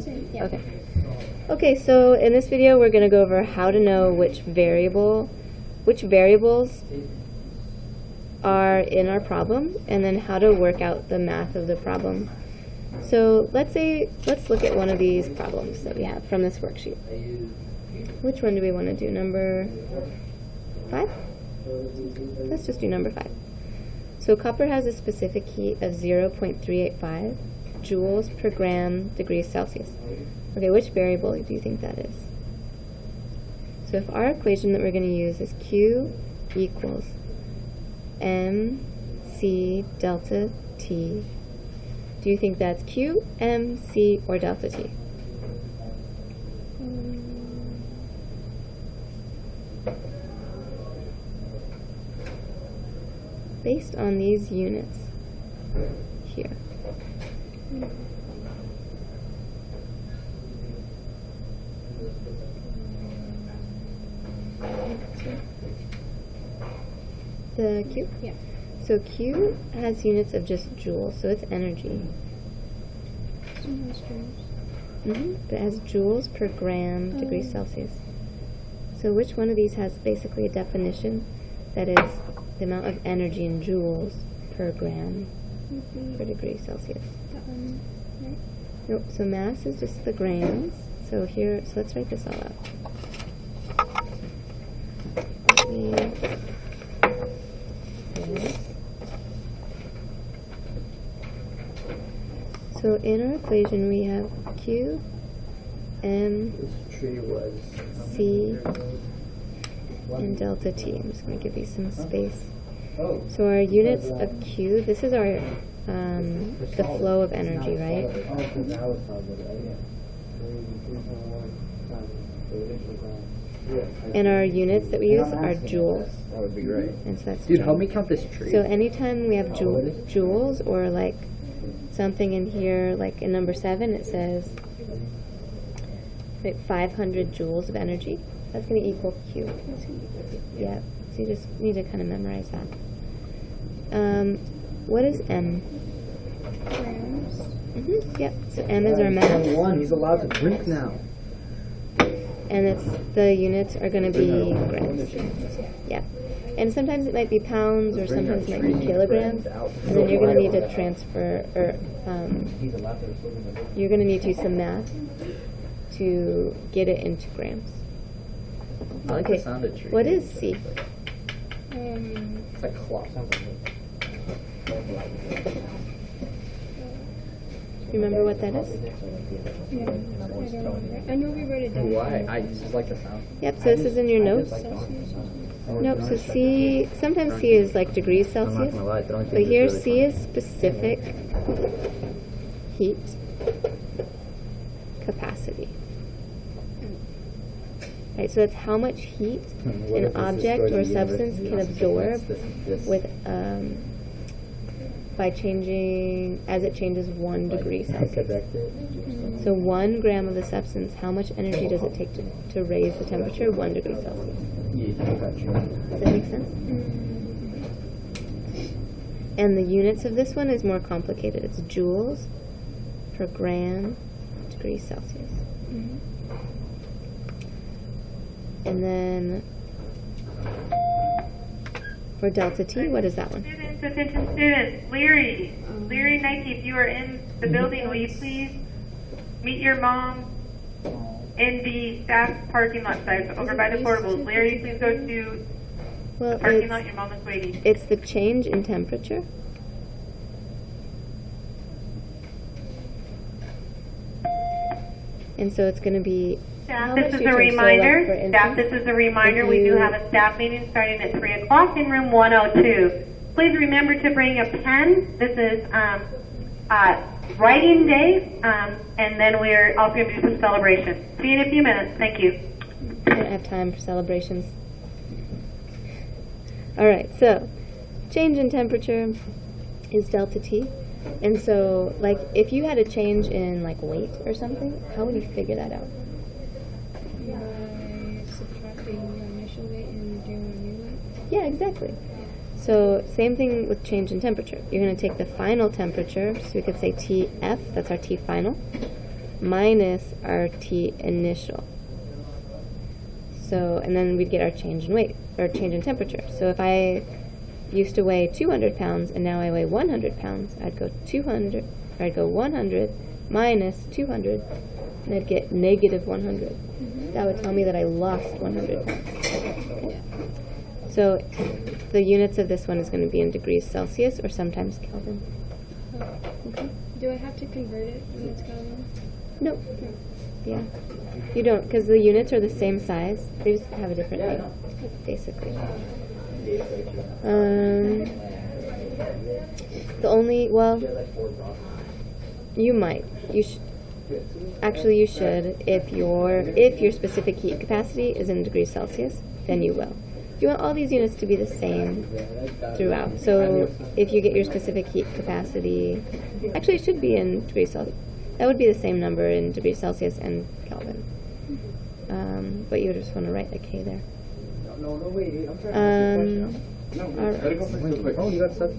Yeah. Okay. Okay, so in this video we're going to go over how to know which variables are in our problem, and then how to work out the math of the problem. So let's look at one of these problems that we have from this worksheet. Which one do we want to do? Number 5? Let's just do number 5. So copper has a specific heat of 0.385 joules per gram degrees Celsius. Okay, which variable do you think that is? So if our equation that we're going to use is Q equals mc delta T, do you think that's Q, M, C, or delta T? Based on these units here. The Q? Yeah. So Q has units of just joules, so it's energy. But it has joules per gram degrees Celsius. So which one of these has basically a definition that is the amount of energy in joules per gram per degree Celsius? That one, right? Nope, so mass is just the grams. So let's write this all out. So in our equation we have Q, M, C, and delta T. I'm just going to give you some space. So our units of Q, this is our the flow of energy, right? And our units that we use are joules. That would be great. And so that's Dude, joule. help me count this tree. So anytime we have joules or like something in here, like in number 7, it says 500 joules of energy. That's going to equal Q. Yeah, so you just need to kind of memorize that. What is M? Grams. Yep, so M is our mass. One, he's allowed to drink now. And the units are going to be grams. Yep. And sometimes it might be pounds, or sometimes it might be kilograms. And then you're going to need to transfer, or you're going to need to use some math to get it into grams. I like the sound of tree. What is C? It's like clock. Remember what that is? Yeah. I don't remember. I know we wrote it down. Why? I just like the sound. Yep, so this is in your notes. Nope, so C, sometimes C is like degrees Celsius, but here C is specific heat capacity. Right, so that's how much heat an object or substance can absorb with by changing, as it changes 1 degree Celsius. So 1 gram of the substance, how much energy does it take to raise the temperature 1 degree Celsius? Does that make sense? And the units of this one is more complicated. It's joules per gram degrees Celsius. And then for delta T, what is that one? Students, attention students, Leary, Nike, if you are in the building, will you please meet your mom in the staff parking lot side, over by the portables. Larry, please go to the parking lot, your mom is waiting. It's the change in temperature. And so it's going to be Staff, this is a reminder. Staff, this is a reminder. We do have a staff meeting starting at 3 o'clock in room 102. Please remember to bring a pen. This is writing day, and then we're also going to do some celebration. See you in a few minutes. Thank you. I don't have time for celebrations. All right, so change in temperature is delta T. And so, like, if you had a change in, like, weight or something, how would you figure that out? By subtracting your initial weight and doing a new weight. Yeah, exactly. So same thing with change in temperature. You're going to take the final temperature, so we could say TF, that's our T final, minus our T initial. So, and then we'd get our change in weight, or change in temperature. So if I used to weigh 200 pounds and now I weigh 100 pounds, I'd go 200, or I'd go 100 minus 200, and I'd get negative 100. That would tell me that I lost 100 pounds. So the units of this one is going to be in degrees Celsius or sometimes Kelvin. Okay. Do I have to convert it when it's Kelvin? Nope. Yeah. You don't, because the units are the same size. They just have a different name, basically. The only, well, you might. You should. Actually, you should. If your specific heat capacity is in degrees Celsius, then you will. You want all these units to be the same throughout. So if you get your specific heat capacity, actually it should be in degrees Celsius. That would be the same number in degrees Celsius and Kelvin. But you just want to write a K there. No, wait. I'm trying to All right. Oh, you got stuff?